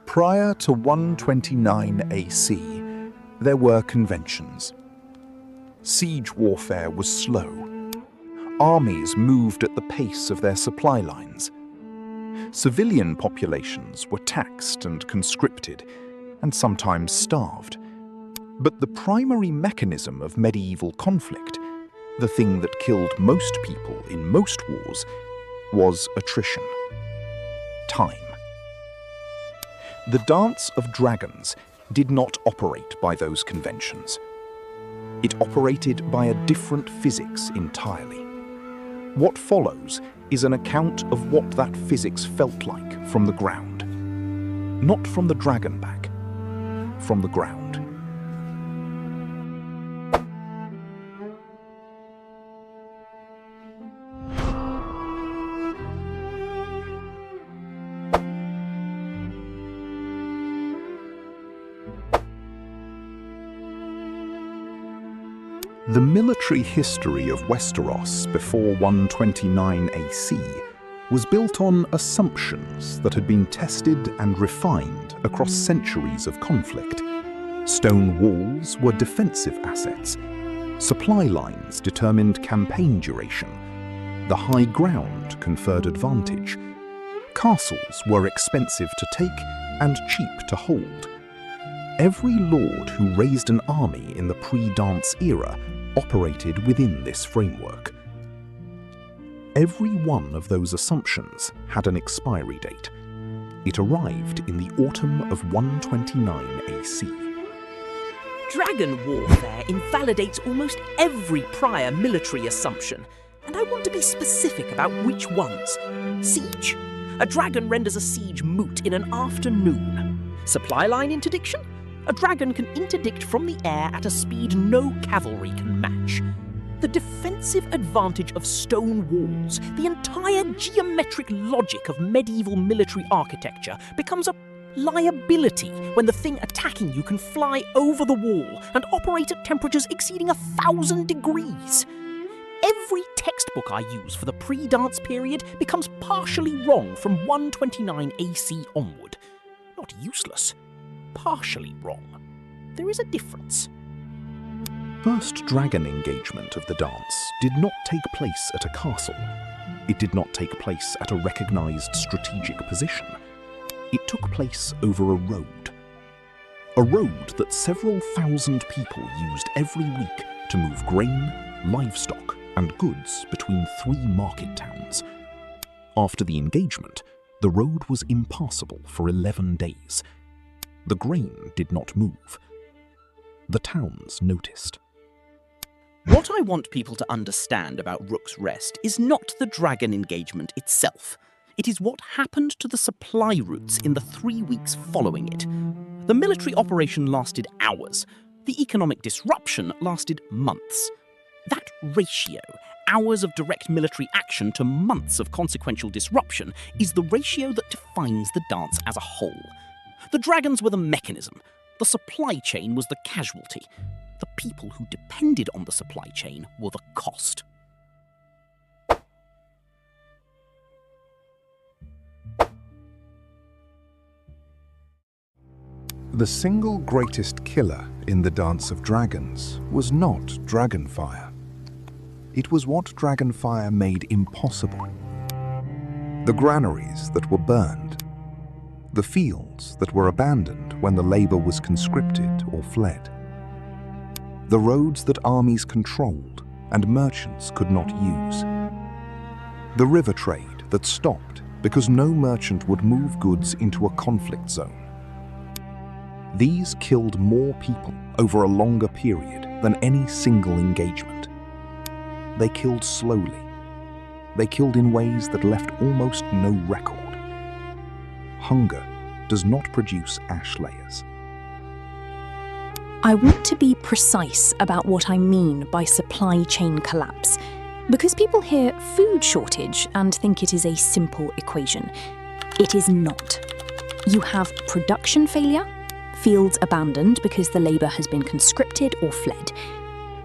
Prior to 129 AC, there were conventions. Siege warfare was slow. Armies moved at the pace of their supply lines. Civilian populations were taxed and conscripted, and sometimes starved. But the primary mechanism of medieval conflict, the thing that killed most people in most wars, was attrition. Time. The Dance of Dragons did not operate by those conventions. It operated by a different physics entirely. What follows is an account of what that physics felt like from the ground. Not from the Dragonback, from the ground. The military history of Westeros before 129 AC was built on assumptions that had been tested and refined across centuries of conflict. Stone walls were defensive assets. Supply lines determined campaign duration. The high ground conferred advantage. Castles were expensive to take and cheap to hold. Every lord who raised an army in the pre-dance era operated within this framework. Every one of those assumptions had an expiry date. It arrived in the autumn of 129 AC. Dragon warfare invalidates almost every prior military assumption, and I want to be specific about which ones. Siege. A dragon renders a siege moot in an afternoon. Supply line interdiction. A dragon can interdict from the air at a speed no cavalry can match. The defensive advantage of stone walls, the entire geometric logic of medieval military architecture, becomes a liability when the thing attacking you can fly over the wall and operate at temperatures exceeding 1,000 degrees. Every textbook I use for the pre-dance period becomes partially wrong from 129 AC onward. Not useless. Partially wrong. There is a difference. First dragon engagement of the dance did not take place at a castle. It did not take place at a recognized strategic position. It took place over a road. A road that several thousand people used every week to move grain, livestock, and goods between 3 market towns. After the engagement, the road was impassable for 11 days. The grain did not move. The towns noticed. What I want people to understand about Rook's Rest is not the dragon engagement itself. It is what happened to the supply routes in the 3 weeks following it. The military operation lasted hours. The economic disruption lasted months. That ratio, hours of direct military action to months of consequential disruption, is the ratio that defines the dance as a whole. The dragons were the mechanism. The supply chain was the casualty. The people who depended on the supply chain were the cost. The single greatest killer in the Dance of Dragons was not dragonfire. It was what dragonfire made impossible. The granaries that were burned. The fields that were abandoned when the labor was conscripted or fled. The roads that armies controlled and merchants could not use. The river trade that stopped because no merchant would move goods into a conflict zone. These killed more people over a longer period than any single engagement. They killed slowly. They killed in ways that left almost no record. Hunger does not produce ash layers. I want to be precise about what I mean by supply chain collapse, because people hear food shortage and think it is a simple equation. It is not. You have production failure, fields abandoned because the labour has been conscripted or fled.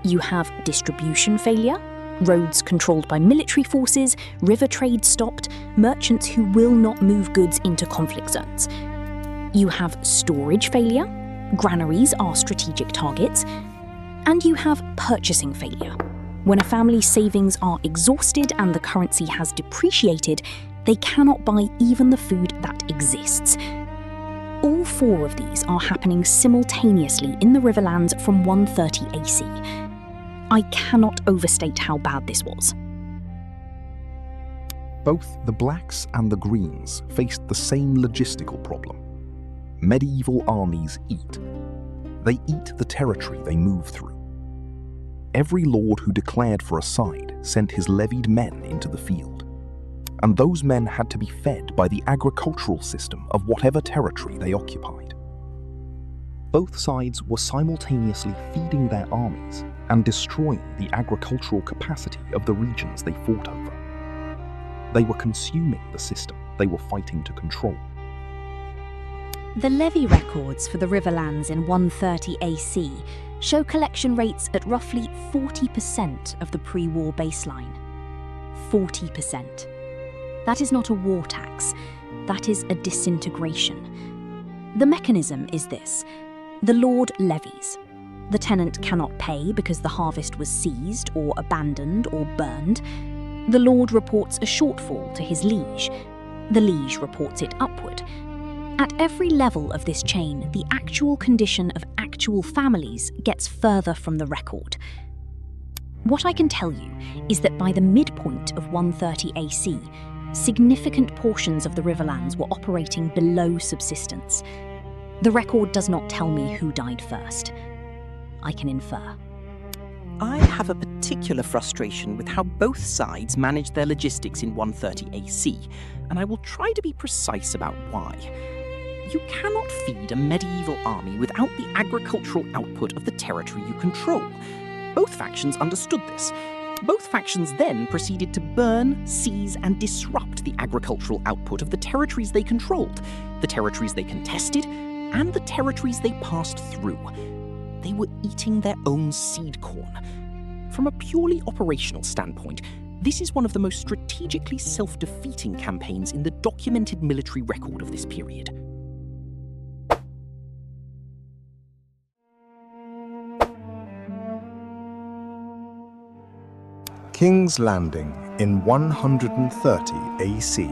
You have distribution failure, roads controlled by military forces, river trade stopped, merchants who will not move goods into conflict zones. You have storage failure, granaries are strategic targets, and you have purchasing failure. When a family's savings are exhausted and the currency has depreciated, they cannot buy even the food that exists. All four of these are happening simultaneously in the Riverlands from 130 AC. I cannot overstate how bad this was. Both the Blacks and the Greens faced the same logistical problem. Medieval armies eat. They eat the territory they move through. Every lord who declared for a side sent his levied men into the field, and those men had to be fed by the agricultural system of whatever territory they occupied. Both sides were simultaneously feeding their armies and destroying the agricultural capacity of the regions they fought over. They were consuming the system they were fighting to control. The levy records for the Riverlands in 130 AC show collection rates at roughly 40% of the pre-war baseline. 40%. That is not a war tax, that is a disintegration. The mechanism is this. The lord levies. The tenant cannot pay because the harvest was seized or abandoned or burned. The lord reports a shortfall to his liege. The liege reports it upward. At every level of this chain, the actual condition of actual families gets further from the record. What I can tell you is that by the midpoint of 130 AC, significant portions of the Riverlands were operating below subsistence. The record does not tell me who died first. I can infer. I have a particular frustration with how both sides managed their logistics in 130 AC, and I will try to be precise about why. You cannot feed a medieval army without the agricultural output of the territory you control. Both factions understood this. Both factions then proceeded to burn, seize, and disrupt the agricultural output of the territories they controlled, the territories they contested, and the territories they passed through. They were eating their own seed corn. From a purely operational standpoint, this is one of the most strategically self-defeating campaigns in the documented military record of this period. King's Landing in 130 AC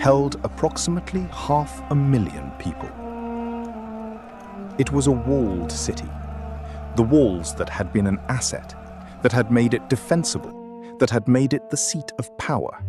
held approximately 500,000 people. It was a walled city. The walls that had been an asset, that had made it defensible, that had made it the seat of power,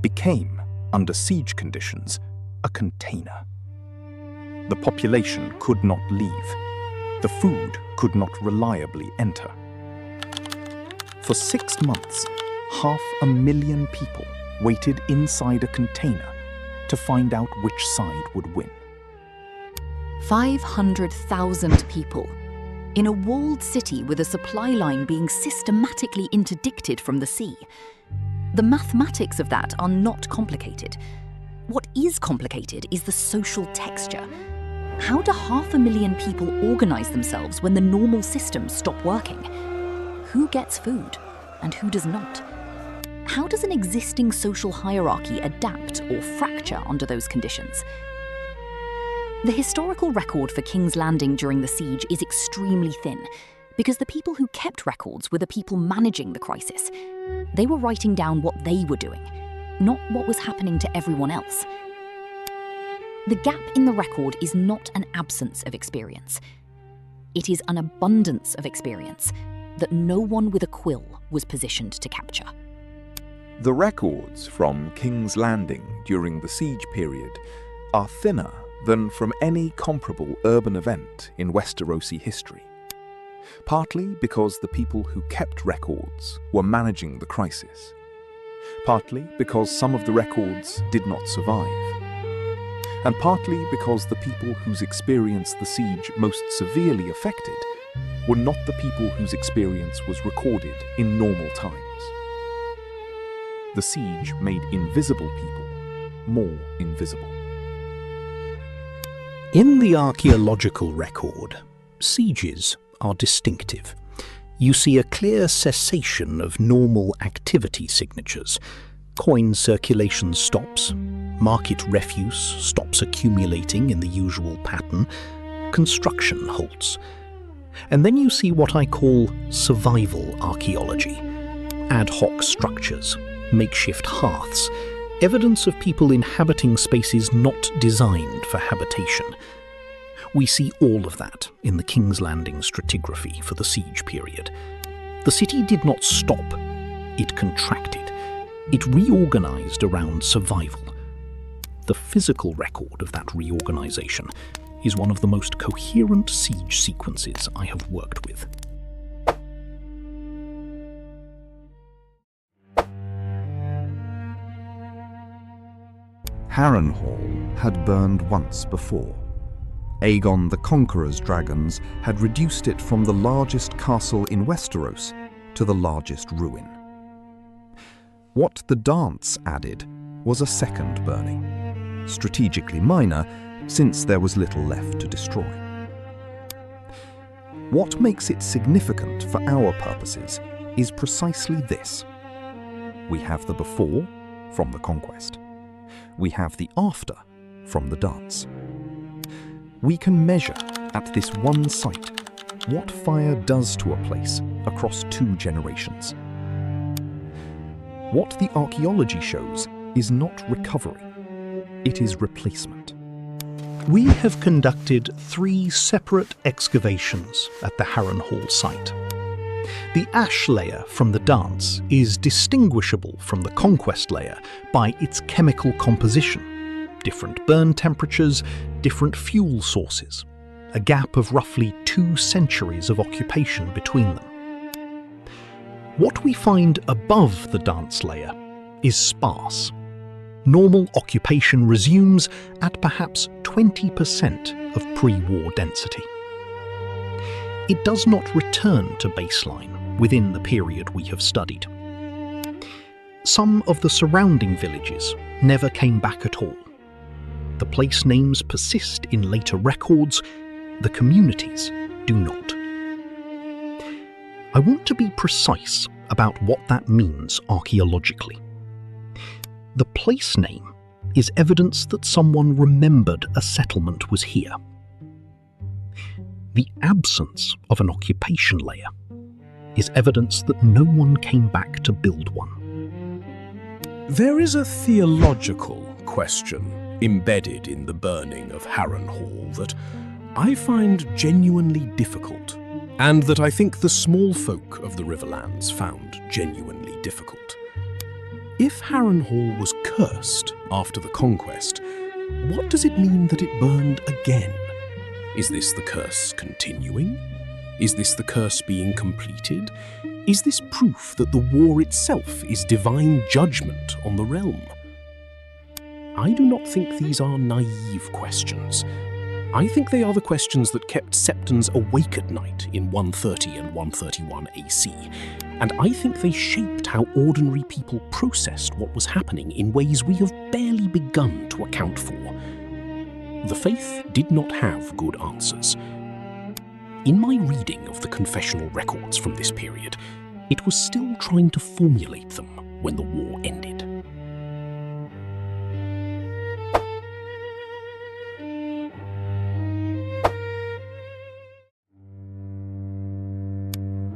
became, under siege conditions, a container. The population could not leave. The food could not reliably enter. For 6 months, 500,000 people waited inside a container to find out which side would win. 500,000 people in a walled city with a supply line being systematically interdicted from the sea. The mathematics of that are not complicated. What is complicated is the social texture. How do 500,000 people organize themselves when the normal systems stop working? Who gets food and who does not? How does an existing social hierarchy adapt or fracture under those conditions? The historical record for King's Landing during the siege is extremely thin, because the people who kept records were the people managing the crisis. They were writing down what they were doing, not what was happening to everyone else. The gap in the record is not an absence of experience. It is an abundance of experience that no one with a quill was positioned to capture. The records from King's Landing during the siege period are thinner than from any comparable urban event in Westerosi history, partly because the people who kept records were managing the crisis, partly because some of the records did not survive, and partly because the people whose experience the siege most severely affected were not the people whose experience was recorded in normal times. The siege made invisible people more invisible. In the archaeological record, sieges are distinctive. You see a clear cessation of normal activity signatures, Coin circulation stops, market refuse stops accumulating in the usual pattern, construction halts. And then you see what I call survival archaeology. Ad hoc structures, makeshift hearths, evidence of people inhabiting spaces not designed for habitation. We see all of that in the King's Landing stratigraphy for the siege period. The city did not stop, it contracted. It reorganized around survival. The physical record of that reorganization is one of the most coherent siege sequences I have worked with. Harrenhal had burned once before. Aegon the Conqueror's dragons had reduced it from the largest castle in Westeros to the largest ruin. What the dance added was a second burning, strategically minor since there was little left to destroy. What makes it significant for our purposes is precisely this. We have the before from the conquest. We have the after from the dance. We can measure at this one site what fire does to a place across 2 generations. What the archaeology shows is not recovery, it is replacement. We have conducted 3 separate excavations at the Harrenhal site. The ash layer from the dance is distinguishable from the conquest layer by its chemical composition, different burn temperatures, different fuel sources, a gap of roughly 2 centuries of occupation between them. What we find above the dance layer is sparse. Normal occupation resumes at perhaps 20% of pre-war density. It does not return to baseline within the period we have studied. Some of the surrounding villages never came back at all. The place names persist in later records, the communities do not. I want to be precise about what that means archaeologically. The place name is evidence that someone remembered a settlement was here. The absence of an occupation layer is evidence that no one came back to build one. There is a theological question embedded in the burning of Harrenhal that I find genuinely difficult, and that I think the small folk of the Riverlands found genuinely difficult. If Harrenhal was cursed after the conquest, what does it mean that it burned again? Is this the curse continuing? Is this the curse being completed? Is this proof that the war itself is divine judgment on the realm? I do not think these are naive questions. I think they are the questions that kept Septons awake at night in 130 and 131 AC, and I think they shaped how ordinary people processed what was happening in ways we have barely begun to account for. The faith did not have good answers. In my reading of the confessional records from this period, it was still trying to formulate them when the war ended.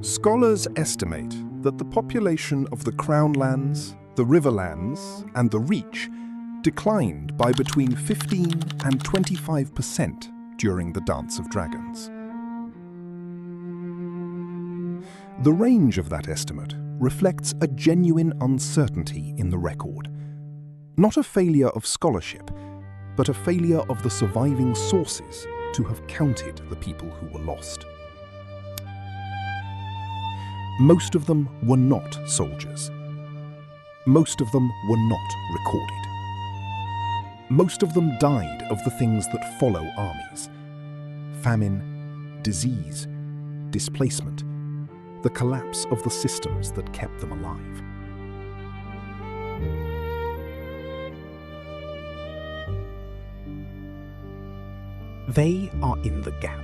Scholars estimate that the population of the Crown Lands, the Riverlands, and the Reach declined by between 15 and 25% during the Dance of Dragons. The range of that estimate reflects a genuine uncertainty in the record. Not a failure of scholarship, but a failure of the surviving sources to have counted the people who were lost. Most of them were not soldiers. Most of them were not recorded. Most of them died of the things that follow armies: famine, disease, displacement, the collapse of the systems that kept them alive. They are in the gap.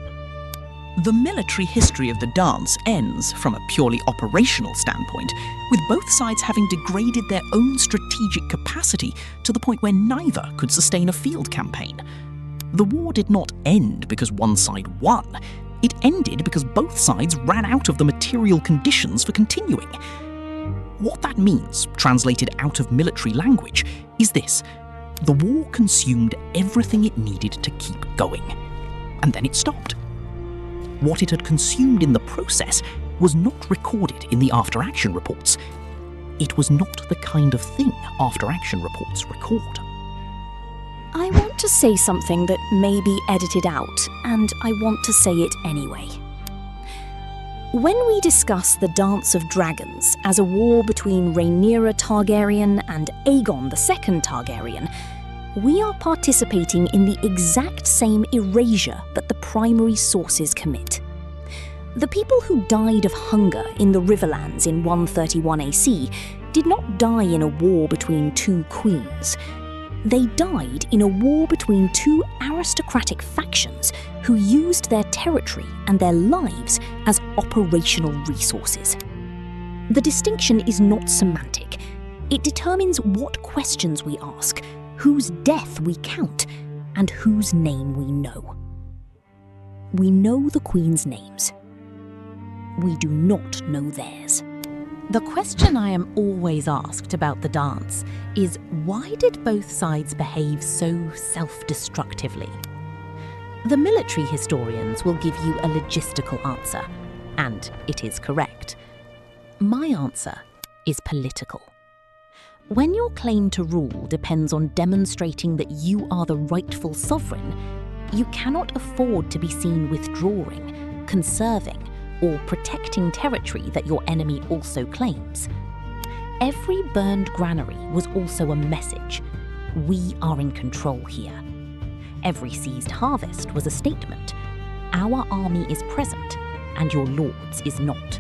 The military history of the dance ends, from a purely operational standpoint, with both sides having degraded their own strategic capacity to the point where neither could sustain a field campaign. The war did not end because one side won. It ended because both sides ran out of the material conditions for continuing. What that means, translated out of military language, is this: the war consumed everything it needed to keep going, and then it stopped. What it had consumed in the process was not recorded in the after-action reports. It was not the kind of thing after-action reports record. I want to say something that may be edited out, and I want to say it anyway. When we discuss the Dance of Dragons as a war between Rhaenyra Targaryen and Aegon II Targaryen, we are participating in the exact same erasure that the primary sources commit. The people who died of hunger in the Riverlands in 131 AC did not die in a war between two queens. They died in a war between two aristocratic factions who used their territory and their lives as operational resources. The distinction is not semantic. It determines what questions we ask, whose death we count, and whose name we know. We know the Queen's names. We do not know theirs. The question I am always asked about the dance is, why did both sides behave so self-destructively? The military historians will give you a logistical answer, and it is correct. My answer is political. When your claim to rule depends on demonstrating that you are the rightful sovereign, you cannot afford to be seen withdrawing, conserving, or protecting territory that your enemy also claims. Every burned granary was also a message. We are in control here. Every seized harvest was a statement. Our army is present, and your lord's is not.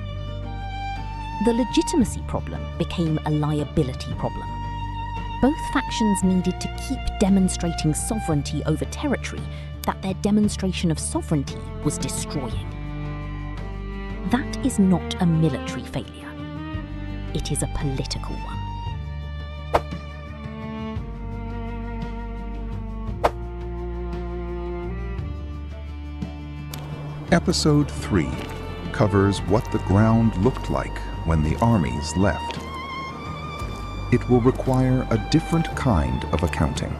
The legitimacy problem became a liability problem. Both factions needed to keep demonstrating sovereignty over territory that their demonstration of sovereignty was destroying. That is not a military failure. It is a political one. Episode 3 covers what the ground looked like when the armies left. It will require a different kind of accounting.